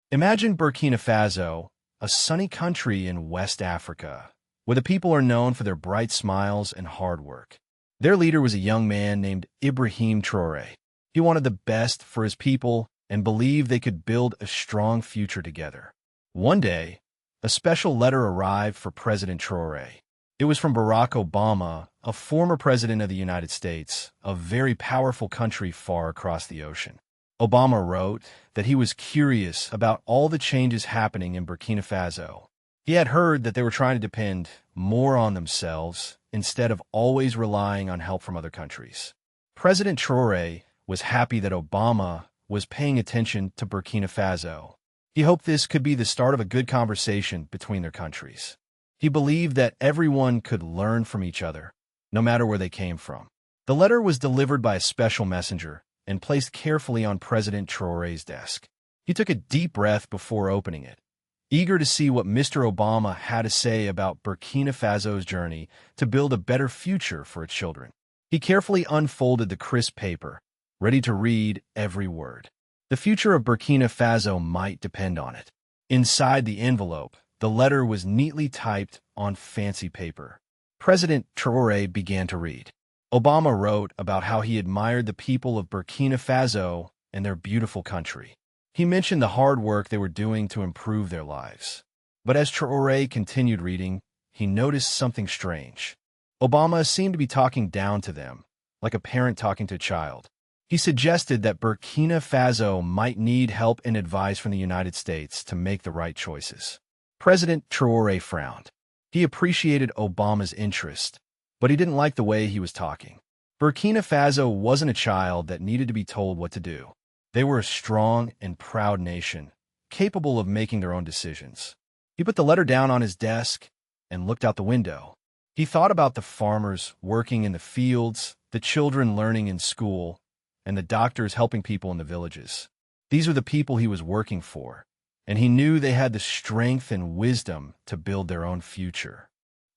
Imagine Burkina Faso, a sunny country in West Africa, where the people are known for their bright smiles and hard work. Their leader was a young man named Ibrahim Traoré. He wanted the best for his people and believed they could build a strong future together. One day, a special letter arrived for President Traoré. It was from Barack Obama, a former president of the United States, a very powerful country far across the ocean. Obama wrote that he was curious about all the changes happening in Burkina Faso. He had heard that they were trying to depend more on themselves instead of always relying on help from other countries. President Traoré was happy that Obama was paying attention to Burkina Faso. He hoped this could be the start of a good conversation between their countries. He believed that everyone could learn from each other, no matter where they came from. The letter was delivered by a special messenger and placed carefully on President Traoré's desk. He took a deep breath before opening it, eager to see what Mr. Obama had to say about Burkina Faso's journey to build a better future for its children. He carefully unfolded the crisp paper, ready to read every word. The future of Burkina Faso might depend on it. Inside the envelope, the letter was neatly typed on fancy paper. President Traoré began to read. Obama wrote about how he admired the people of Burkina Faso and their beautiful country. He mentioned the hard work they were doing to improve their lives. But as Traoré continued reading, he noticed something strange. Obama seemed to be talking down to them, like a parent talking to a child. He suggested that Burkina Faso might need help and advice from the United States to make the right choices. President Traoré frowned. He appreciated Obama's interest, but he didn't like the way he was talking. Burkina Faso wasn't a child that needed to be told what to do. They were a strong and proud nation, capable of making their own decisions. He put the letter down on his desk and looked out the window. He thought about the farmers working in the fields, the children learning in school, and the doctors helping people in the villages. These were the people he was working for, and he knew they had the strength and wisdom to build their own future.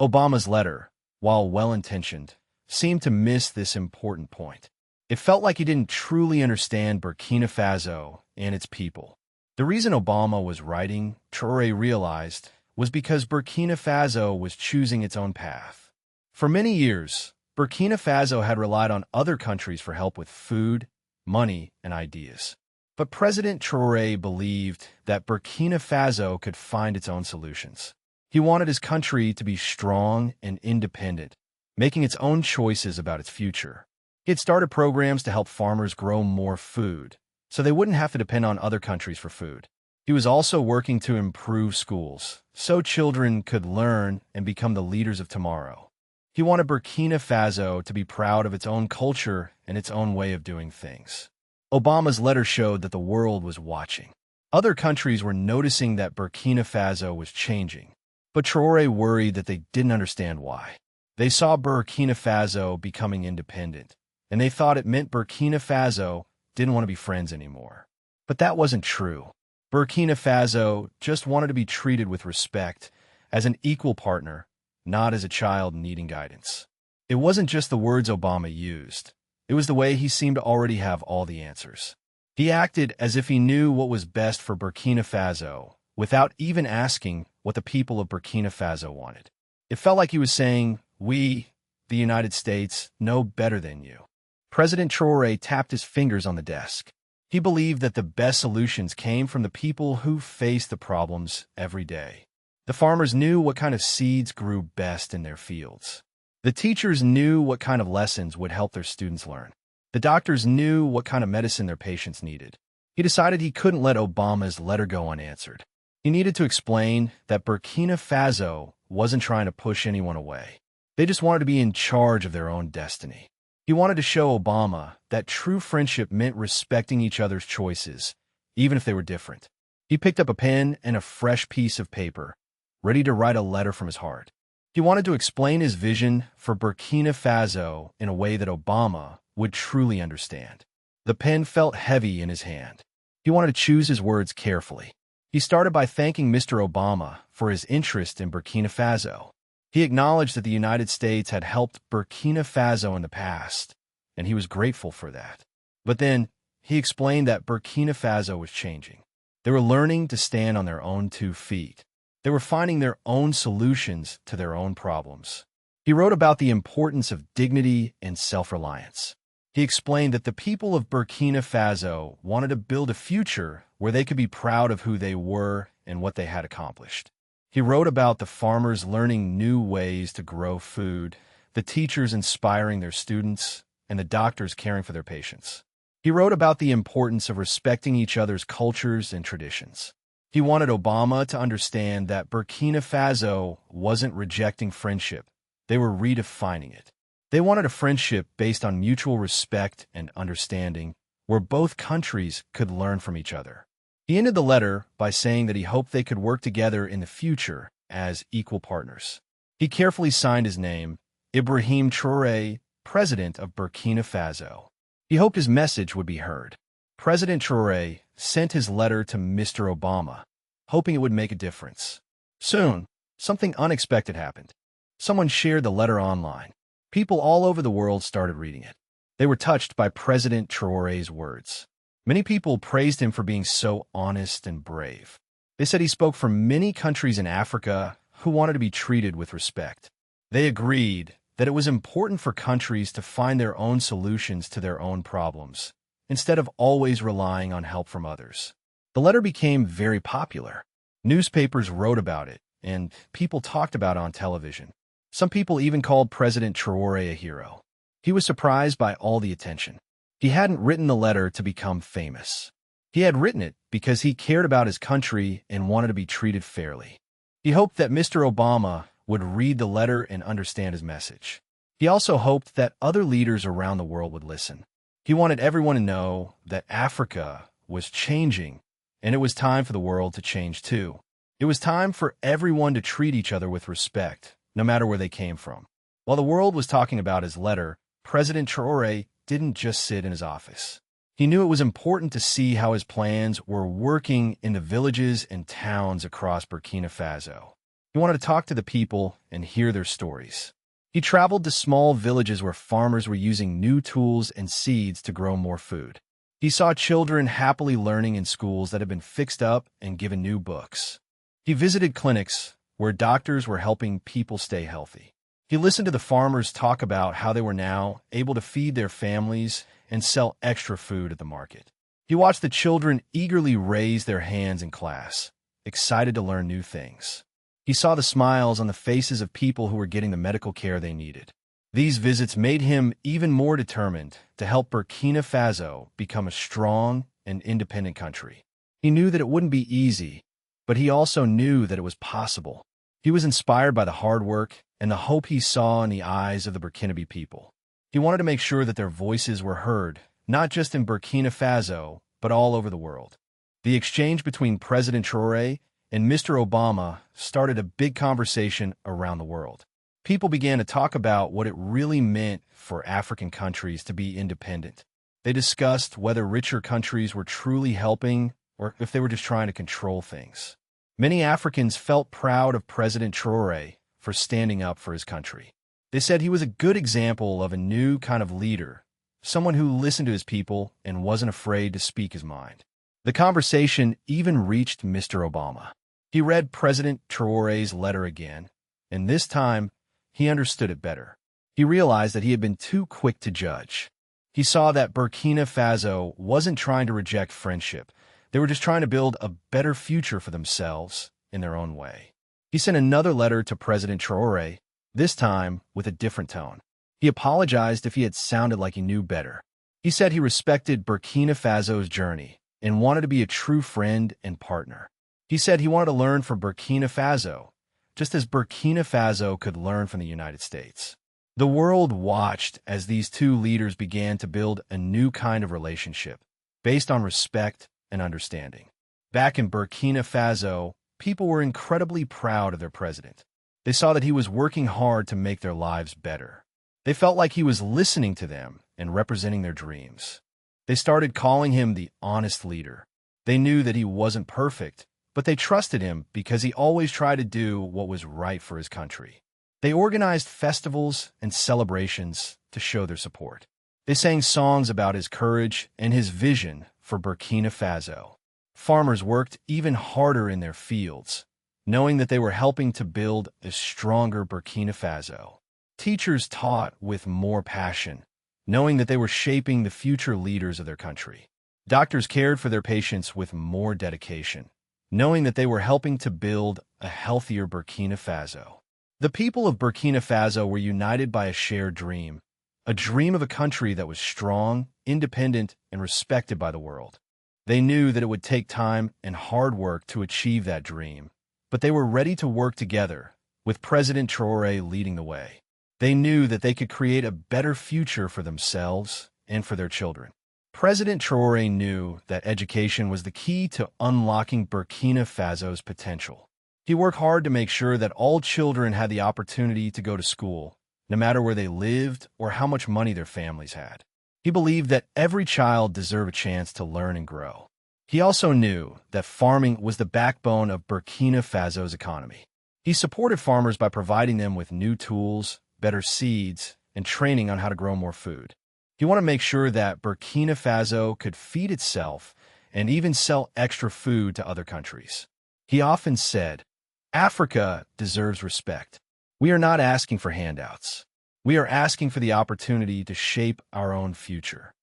Obama's letter, while well-intentioned, seemed to miss this important point. It felt like he didn't truly understand Burkina Faso and its people. The reason Obama was writing, Traoré realized, was because Burkina Faso was choosing its own path. For many years, Burkina Faso had relied on other countries for help with food, money, and ideas. But President Traoré believed that Burkina Faso could find its own solutions. He wanted his country to be strong and independent, making its own choices about its future. He had started programs to help farmers grow more food, so they wouldn't have to depend on other countries for food. He was also working to improve schools, so children could learn and become the leaders of tomorrow. He wanted Burkina Faso to be proud of its own culture and its own way of doing things. Obama's letter showed that the world was watching. Other countries were noticing that Burkina Faso was changing, but Traoré worried that they didn't understand why. They saw Burkina Faso becoming independent, and they thought it meant Burkina Faso didn't want to be friends anymore. But that wasn't true. Burkina Faso just wanted to be treated with respect, as an equal partner, not as a child needing guidance. It wasn't just the words Obama used. It was the way he seemed to already have all the answers. He acted as if he knew what was best for Burkina Faso, without even asking what the people of Burkina Faso wanted. It felt like he was saying, "We, the United States, know better than you." President Traoré tapped his fingers on the desk. He believed that the best solutions came from the people who faced the problems every day. The farmers knew what kind of seeds grew best in their fields. The teachers knew what kind of lessons would help their students learn. The doctors knew what kind of medicine their patients needed. He decided he couldn't let Obama's letter go unanswered. He needed to explain that Burkina Faso wasn't trying to push anyone away. They just wanted to be in charge of their own destiny. He wanted to show Obama that true friendship meant respecting each other's choices, even if they were different. He picked up a pen and a fresh piece of paper, ready to write a letter from his heart. He wanted to explain his vision for Burkina Faso in a way that Obama would truly understand. The pen felt heavy in his hand. He wanted to choose his words carefully. He started by thanking Mr. Obama for his interest in Burkina Faso. He acknowledged that the United States had helped Burkina Faso in the past, and he was grateful for that. But then, he explained that Burkina Faso was changing. They were learning to stand on their own 2 feet. They were finding their own solutions to their own problems. He wrote about the importance of dignity and self-reliance. He explained that the people of Burkina Faso wanted to build a future where they could be proud of who they were and what they had accomplished. He wrote about the farmers learning new ways to grow food, the teachers inspiring their students, and the doctors caring for their patients. He wrote about the importance of respecting each other's cultures and traditions. He wanted Obama to understand that Burkina Faso wasn't rejecting friendship. They were redefining it. They wanted a friendship based on mutual respect and understanding, where both countries could learn from each other. He ended the letter by saying that he hoped they could work together in the future as equal partners. He carefully signed his name, Ibrahim Traoré, President of Burkina Faso. He hoped his message would be heard. President Traoré sent his letter to Mr. Obama, hoping it would make a difference. Soon, something unexpected happened. Someone shared the letter online. People all over the world started reading it. They were touched by President Traoré's words. Many people praised him for being so honest and brave. They said he spoke for many countries in Africa who wanted to be treated with respect. They agreed that it was important for countries to find their own solutions to their own problems, instead of always relying on help from others. The letter became very popular. Newspapers wrote about it, and people talked about it on television. Some people even called President Traoré a hero. He was surprised by all the attention. He hadn't written the letter to become famous. He had written it because he cared about his country and wanted to be treated fairly. He hoped that Mr. Obama would read the letter and understand his message. He also hoped that other leaders around the world would listen. He wanted everyone to know that Africa was changing, and it was time for the world to change too. It was time for everyone to treat each other with respect, no matter where they came from. While the world was talking about his letter, President Traoré didn't just sit in his office. He knew it was important to see how his plans were working in the villages and towns across Burkina Faso. He wanted to talk to the people and hear their stories. He traveled to small villages where farmers were using new tools and seeds to grow more food. He saw children happily learning in schools that had been fixed up and given new books. He visited clinics where doctors were helping people stay healthy. He listened to the farmers talk about how they were now able to feed their families and sell extra food at the market. He watched the children eagerly raise their hands in class, excited to learn new things. He saw the smiles on the faces of people who were getting the medical care they needed. These visits made him even more determined to help Burkina Faso become a strong and independent country. He knew that it wouldn't be easy, but he also knew that it was possible. He was inspired by the hard work and the hope he saw in the eyes of the Burkinabe people. He wanted to make sure that their voices were heard, not just in Burkina Faso, but all over the world. The exchange between President Traoré and Mr. Obama started a big conversation around the world. People began to talk about what it really meant for African countries to be independent. They discussed whether richer countries were truly helping or if they were just trying to control things. Many Africans felt proud of President Traoré for standing up for his country. They said he was a good example of a new kind of leader, someone who listened to his people and wasn't afraid to speak his mind. The conversation even reached Mr. Obama. He read President Traoré's letter again, and this time he understood it better. He realized that he had been too quick to judge. He saw that Burkina Faso wasn't trying to reject friendship. They were just trying to build a better future for themselves in their own way. He sent another letter to President Traoré, this time with a different tone. He apologized if he had sounded like he knew better. He said he respected Burkina Faso's journey and wanted to be a true friend and partner. He said he wanted to learn from Burkina Faso, just as Burkina Faso could learn from the United States. The world watched as these two leaders began to build a new kind of relationship, based on respect and understanding. Back in Burkina Faso, people were incredibly proud of their president. They saw that he was working hard to make their lives better. They felt like he was listening to them and representing their dreams. They started calling him the honest leader. They knew that he wasn't perfect, but they trusted him because he always tried to do what was right for his country. They organized festivals and celebrations to show their support. They sang songs about his courage and his vision for Burkina Faso. Farmers worked even harder in their fields, knowing that they were helping to build a stronger Burkina Faso. Teachers taught with more passion, knowing that they were shaping the future leaders of their country. Doctors cared for their patients with more dedication, knowing that they were helping to build a healthier Burkina Faso. The people of Burkina Faso were united by a shared dream, a dream of a country that was strong, independent, and respected by the world. They knew that it would take time and hard work to achieve that dream, but they were ready to work together, with President Traoré leading the way. They knew that they could create a better future for themselves and for their children. President Traoré knew that education was the key to unlocking Burkina Faso's potential. He worked hard to make sure that all children had the opportunity to go to school, no matter where they lived or how much money their families had. He believed that every child deserved a chance to learn and grow. He also knew that farming was the backbone of Burkina Faso's economy. He supported farmers by providing them with new tools, better seeds, and training on how to grow more food. He wanted to make sure that Burkina Faso could feed itself and even sell extra food to other countries. He often said, "Africa deserves respect. We are not asking for handouts. We are asking for the opportunity to shape our own future."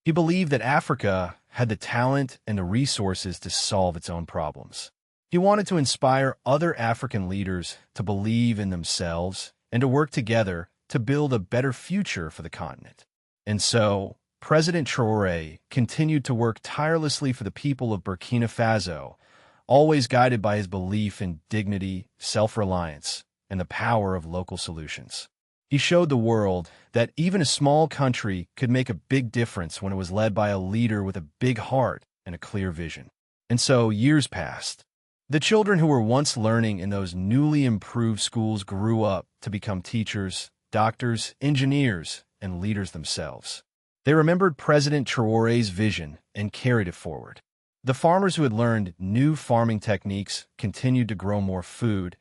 He believed that Africa had the talent and the resources to solve its own problems. He wanted to inspire other African leaders to believe in themselves and to work together to build a better future for the continent. And so, President Traoré continued to work tirelessly for the people of Burkina Faso, always guided by his belief in dignity, self-reliance, and the power of local solutions. He showed the world that even a small country could make a big difference when it was led by a leader with a big heart and a clear vision. And so, years passed. The children who were once learning in those newly improved schools grew up to become teachers, doctors, engineers, and leaders themselves. They remembered President Traoré's vision and carried it forward. The farmers who had learned new farming techniques continued to grow more food,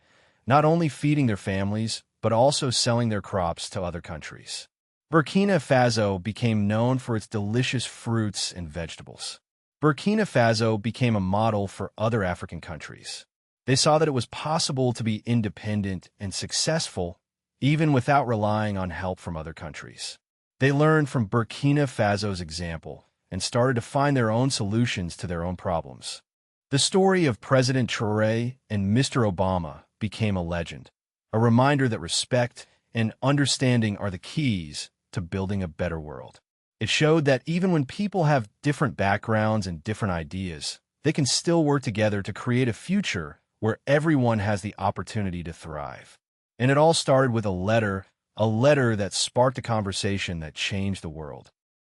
not only feeding their families, but also selling their crops to other countries. Burkina Faso became known for its delicious fruits and vegetables. Burkina Faso became a model for other African countries. They saw that it was possible to be independent and successful even without relying on help from other countries. They learned from Burkina Faso's example and started to find their own solutions to their own problems. The story of President Traoré and Mr. Obama became a legend, a reminder that respect and understanding are the keys to building a better world. It showed that even when people have different backgrounds and different ideas, they can still work together to create a future where everyone has the opportunity to thrive. And it all started with a letter that sparked a conversation that changed the world.